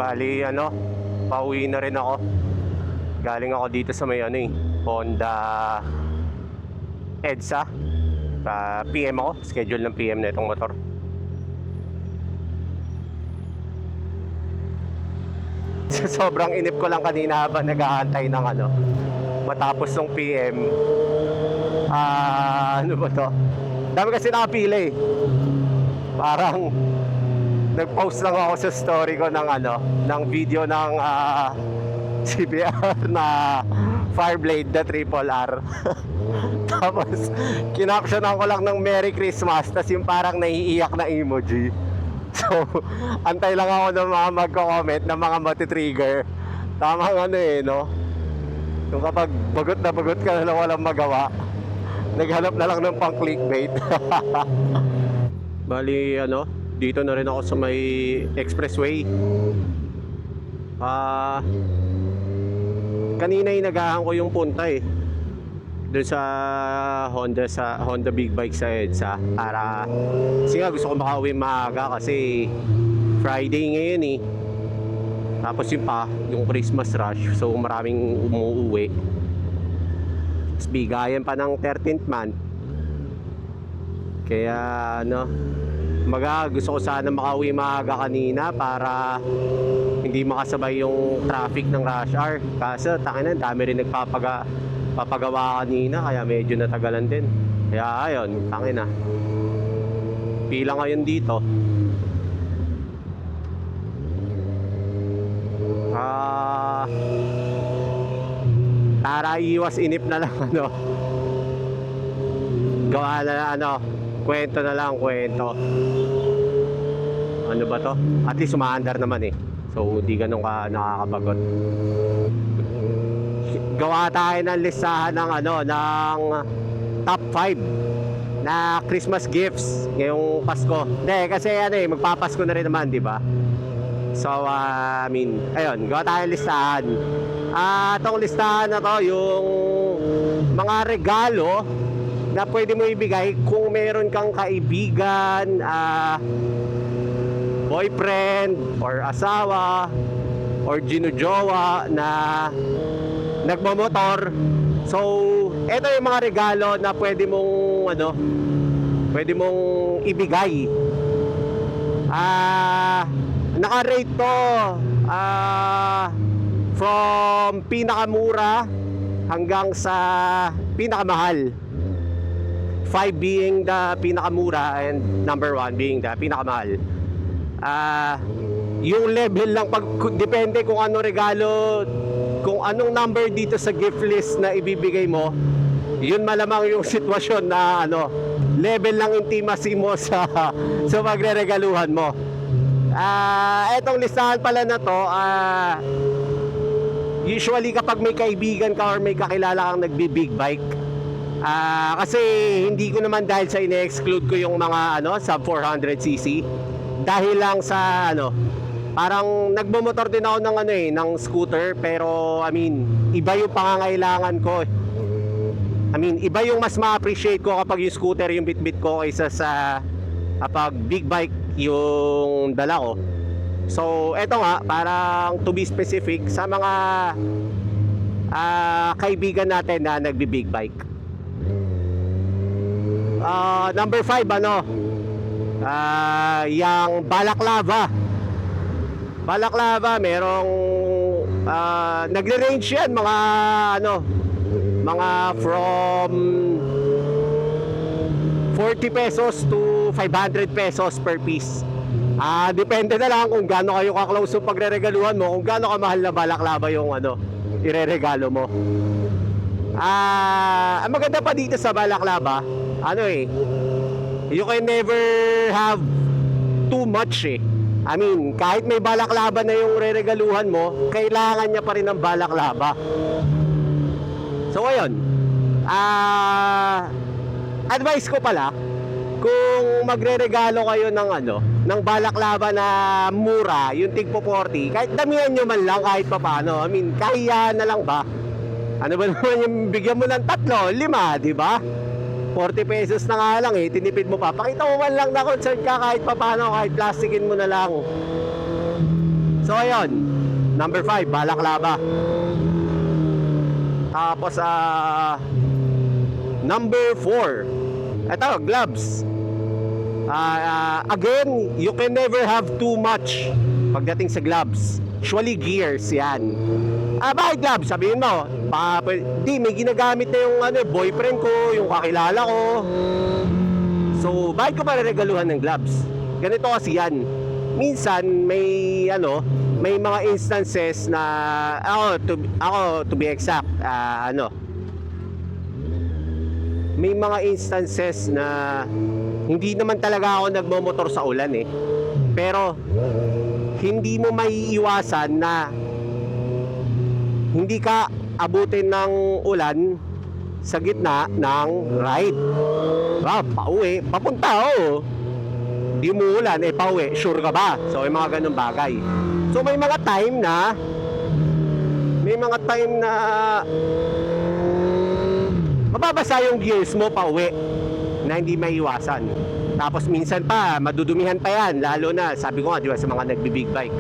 Bali ano, pauwi na rin ako. Galing ako dito sa may Honda EDSA. PM ako, schedule ng PM na itong motor. Sobrang inip ko lang kanina habang nag-aantay ng matapos ng PM. Ano ba to? Dami kasi nakapila eh. Parang nag-post lang ako sa story ko ng video ng CBR na Fireblade na Triple R. Tapos kinaptionan ko lang ng Merry Christmas, tas yung parang naiiyak na emoji. So antay lang ako ng mga magko-comment ng mga matitrigger. Tamang no? Yung kapag bagot ka na walang magawa, naghanap na lang ng pang clickbait. Bali dito na rin ako sa may expressway. Kanina inagahan ko yung punta doon sa Honda Big Bike sa EDSA para kasi nga gusto ko makauwi maaga kasi Friday ngayon tapos yung Christmas rush, so maraming umuuwi, tapos bigayan pa ng 13th month, kaya gusto ko sana makauwi maaga kanina para hindi makasabay yung traffic ng rush hour. Kaso tangina, dami rin papagawa kanina, kaya medyo natagalan din. Kaya ayun, tangina, pila ngayon dito. Para iwas inip na lang gawa na kwento na lang, kwento. Ano ba to? At least umaandar naman so hindi ganun ka nakakabagot. Gawa tayo ng listahan ng ng top 5 na Christmas gifts ngayong Pasko. Hindi, kasi magpapasko na rin naman, di ba? So ayun, gawa tayo ng listahan. Itong listahan na to, yung mga regalo na pwede mo ibigay kung meron kang kaibigan, boyfriend or asawa or ginujowa na nagmamotor. So ito yung mga regalo na pwede mong ibigay. Naka-rate to from pinakamura hanggang sa pinakamahal. 5 being the pinakamura and number 1 being the pinakamahal. Yung level lang depende kung ano regalo, kung anong number dito sa gift list na ibibigay mo, yun malamang yung sitwasyon na level lang intimacy mo sa magreregaluhan mo. Etong listahan pala na to, usually kapag may kaibigan ka or may kakilala kang nagbi-big bike, kasi hindi ko naman dahil sa ine-exclude ko yung mga sub 400cc, dahil lang sa parang nagmomotor din ako ng ng scooter, pero iba yung pangangailangan ko. Iba yung mas ma-appreciate ko kapag yung scooter yung bitbit ko kaysa sa kapag big bike yung dala ko. So eto nga, parang to be specific sa mga kaibigan natin na nagbi-big bike. Number 5 yung Balaklava, merong nagre-range yan mga from 40 pesos to 500 pesos per piece. Depende na lang kung gaano kayo ka-close yung pagre-regaluhan mo, kung gaano kamahal na balaklava yung ireregalo mo. Ang maganda pa dito sa balaklava, you can never have too much kahit may balaklava na yung reregaluhan mo, kailangan niya pa rin ng balaklava. So ayun, advice ko pala, kung magreregalo kayo ng balaklava na mura, yung tig 40, kahit damihan nyo man lang kahit papaano. Kaya na lang ba? Ano ba naman yung bigyan mo ng 3, 5, di ba? 40 pesos na nga lang tinipid mo pa. Pakita mo man lang na concern ka kahit papaano, kahit plastikin mo na lang. So So ayun, number 5, balaklava. Tapos number 4, ito, gloves. Again, you can never have too much pagdating sa gloves. Usually gears yan. Bakit gloves? Sabihin mo, di, may ginagamit na yung boyfriend ko, yung kakilala ko. So, bakit ko pa regaluhan ng gloves? Ganito kasi yan. Minsan, may mga instances na, ako to be exact, may mga instances na hindi naman talaga ako nagmomotor sa ulan eh. Pero hindi mo maiiwasan na hindi ka abutin ng ulan sa gitna ng ride. Pauwi, papunta Di mo ulan, pauwi, sure ka ba? So, may mga ganun bagay. So, may mga time na mababasa yung gears mo pauwi na hindi maiwasan. Tapos minsan pa, madudumihan pa yan. Lalo na, sabi ko nga, di ba, sa mga nagbi-big bike.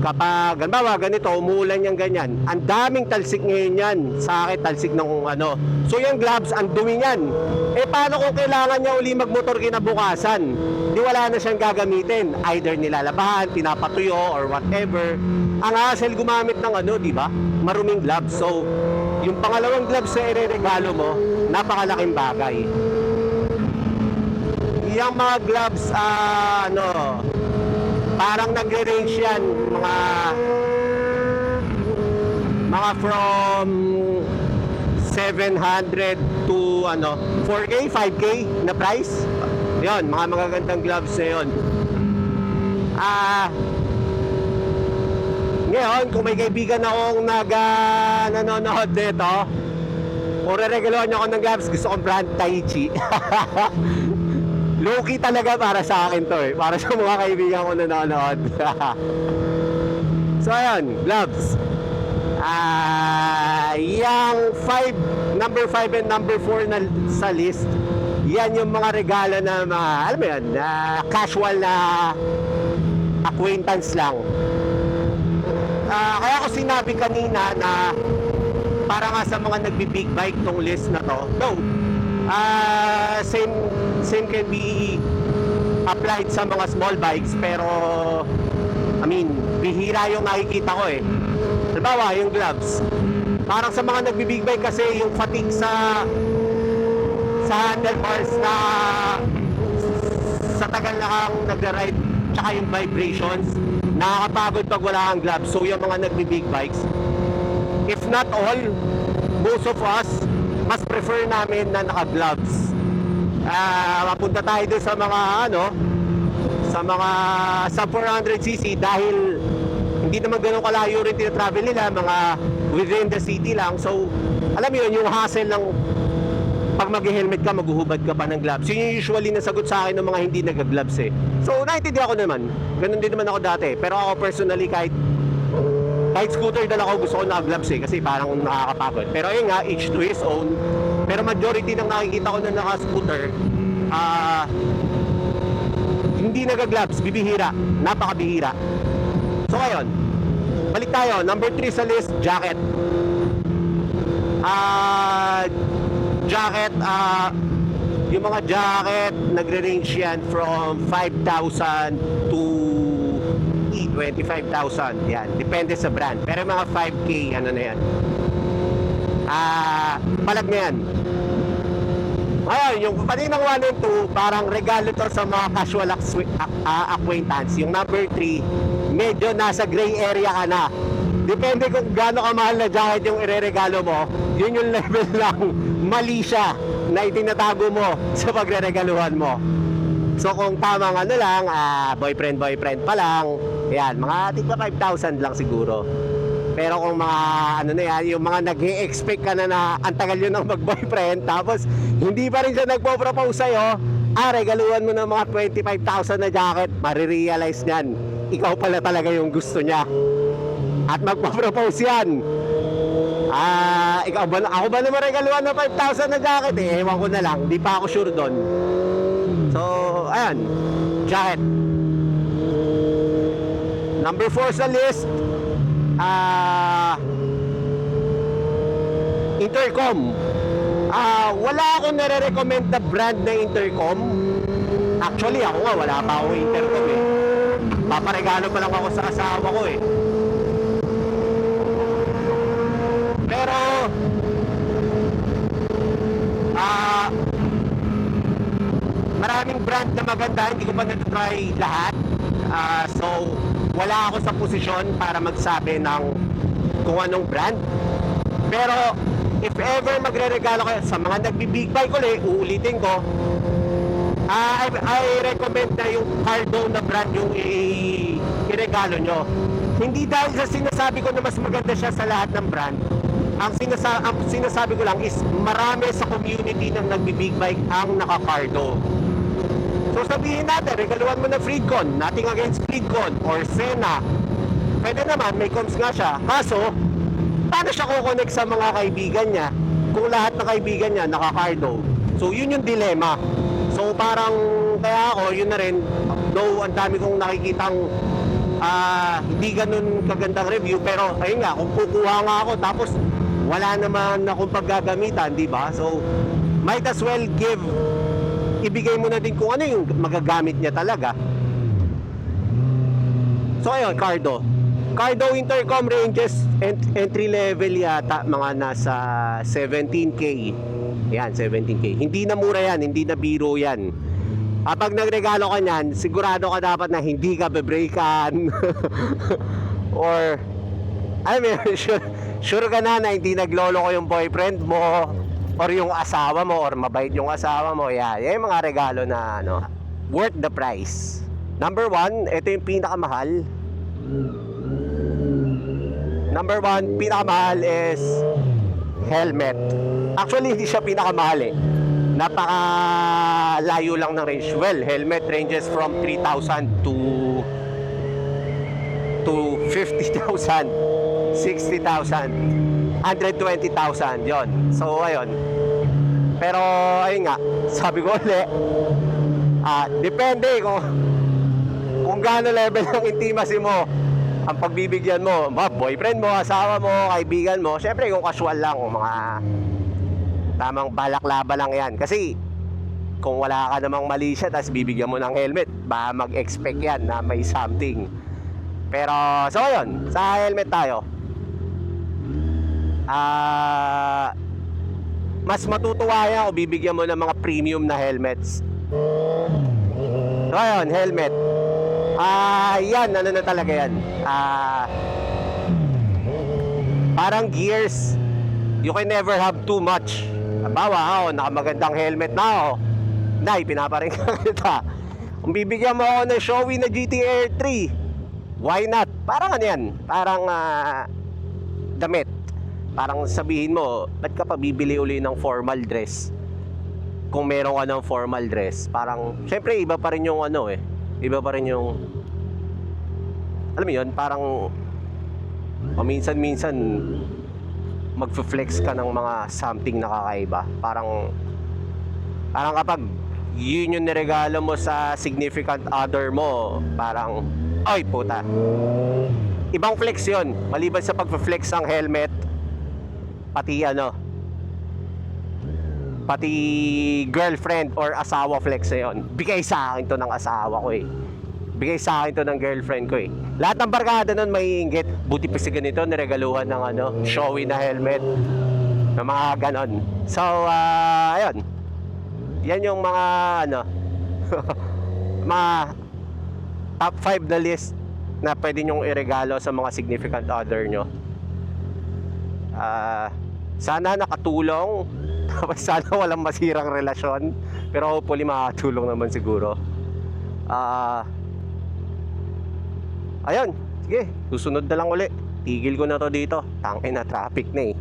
Kapag, ganito, umuulan yung ganyan, ang daming talsik ngayon yan. Sa akin, talsik ng So yung gloves, ang dumi yan. Paano kung kailangan niya uli magmotor kinabukasan? Di wala na siyang gagamitin. Either nilalabahan, pinapatuyo, or whatever. Ang hassle gumamit ng di ba? Maruming gloves. So, yung pangalawang gloves na ireregalo mo, napakalaking bagay. Yung mga gloves, parang nagre-range yan, mga from 700 to 4K, 5K na price. Yun, mga magagandang gloves na yun. Ngayon, kung may kaibigan akong nanonood nito, kung re-regaloan niyo ako ng gloves, gusto kong brand Taichi. Low-key talaga para sa akin to para sa mga kaibigan ko na nanonood. So ayun, gloves. Yung number 5 and number 4 na sa list, yan yung mga regalo na alam mo yan, casual na acquaintance lang. Kaya ko sinabi kanina na para nga sa mga nagbi-big bike tong list na to, same can be applied sa mga small bikes, pero bihira yung nakikita ko halimbawa yung gloves, parang sa mga nagbi-big bike kasi yung fatigue sa handlebars na sa tagal na kang nagra-ride, tsaka yung vibrations, nakakapagod pag wala kang gloves. So yung mga nagbi-big bikes, if not all, most of us mas prefer namin na naka-gloves. Mapunta tayo doon sa mga sub 400cc dahil hindi naman ganun kalayo rin tinatravel nila, mga within the city lang. So alam mo yun, yung hassle ng pag mag-helmet ka, maghuhubad ka pa ng gloves. Yun yung usually nasagot sa akin ng mga hindi nag-gloves So naiintindihan ko naman, ganun din naman ako dati. Pero ako personally, kahit scooter dala ko, gusto ko naka-gloves kasi parang nakakapagod. Pero ayun nga, each to his own. Pero majority ng nakikita ko na naka-scooter, hindi nag-gloves, bibihira, napakabihira. So ayun, balik tayo, number 3 sa list, jacket. Jacket, yung mga jacket, nagre-range yan from 5,000 to 25,000. Yan, depende sa brand. Pero mga 5K, na yan. Palag na yan. Ayun, yung paninang 1 and 2, parang regalo to sa mga casual acquaintance. Yung number 3, medyo nasa gray area ka na. Depende kung gaano kamahal na jacket yung ireregalo mo, yun yung level lang mali siya na itinatago mo sa pagreregaluhan mo. So kung tamang lang, boyfriend pa lang, yan, mga tigpa 5,000 lang siguro. Pero kung mga yung mga nag-e-expect ka na ang tagal yun ng mag-boyfriend, tapos hindi pa rin siya nagpo-propose sa'yo, regaluhan mo ng mga 25,000 na jacket, marirealize niyan, ikaw pala talaga yung gusto niya. At magpo-propose yan. Ako ba naman regaluhan ng 5,000 na jacket? Ewan ko na lang, di pa ako sure doon. So, ayan, jacket. Number 4 sa list, intercom. Wala akong nare-recommend na brand na intercom. Actually, ako nga, wala pa akong intercom eh. Paparegalo pa lang ako sa asawa ko eh. Pero, maraming brand na maganda, hindi ko pa na-try lahat. So, wala ako sa posisyon para magsabi ng kung anong brand. Pero, if ever magre-regalo kayo sa mga nagbi-big bike ulit, uulitin ko, I recommend na yung Cardo na brand yung i-regalo nyo. Hindi dahil sa sinasabi ko na mas maganda siya sa lahat ng brand. Ang sinasabi ko lang is marami sa community ng nagbi-big bike ang naka-Cardo. So sabihin natin, regaluhan mo na Freedcon, nothing against Freedcon or Sena. Pwede naman, may cons nga siya. Kaso, paano siya kukonek sa mga kaibigan niya kung lahat ng kaibigan niya naka-Cardo? So yun yung dilema. So parang kaya ako, yun na rin, though ang dami kong nakikitang hindi ganun kagandang review, pero ayun nga, kung kukuha nga ako tapos wala naman akong paggagamitan, di ba? So might as well ibigay mo na din kung ano yung magagamit niya talaga. So ayun, Cardo intercom ranges entry level yata mga nasa 17K. Yan, 17K. Hindi na mura yan, hindi na biro yan. Kapag nagregalo ka niyan, sigurado ka dapat na hindi ka bebreakan. Or I mean, sure ka na hindi naglolo ko yung boyfriend mo or yung asawa mo or mabait yung asawa mo. Yan yung mga regalo na worth the price. Number 1, ito yung pinakamahal. Number 1, pinakamahal is helmet. Actually, hindi siya pinakamahal eh. Napakalayo lang ng range. Well, helmet ranges from 3,000 to 50,000, 60,000, 120,000 yon. So, ayun. Pero, ayun nga, sabi ko ulit, depende kung gaano level ng intimacy mo ang pagbibigyan mo, boyfriend mo, asawa mo, kaibigan mo. Syempre kung casual lang, mga tamang balaklaba lang yan. Kasi kung wala ka namang mali siya tapos bibigyan mo ng helmet, baka mag-expect yan na may something. Pero so yun, sa helmet tayo. Mas matutuwa yan kung bibigyan mo ng mga premium na helmets. So yun, helmet. Yan, ano na talaga yan. Parang gears. You can never have too much. Bawa ako, nakamagandang helmet na ako. Nay, pinaparing kita. Kung bibigyan mo ako ng showy na GT-R 3, why not? Parang ano yan? Parang damit. Parang sabihin mo, ba't ka pa bibili uli ng formal dress? Kung meron ka ng formal dress, parang, syempre iba pa rin yung ano eh. Iba pa rin yung, alam mo yun, parang paminsan-minsan magfe-flex ka ng mga something na kakaiba. Parang kapag yun yung niregalo mo sa significant other mo, parang, ay puta, ibang flex yun. Maliban sa pagfe-flex ng helmet, pati girlfriend or asawa flex na yun. Bigay sa akin to ng asawa ko eh. Bigay sa akin to ng girlfriend ko eh. Lahat ng barkada nun may inggit. Buti pa si ganito, niregaluhan ng showy na helmet. Na mga ganon. So, ayun. Yan yung mga mga top 5 na list na pwede nyong iregalo sa mga significant other nyo. Sana nakatulong. Tapos sana walang masirang relasyon. Pero hopefully makatulong naman siguro. Ayun, sige, susunod na lang uli. Tigil ko na to dito. Tangin na traffic na eh.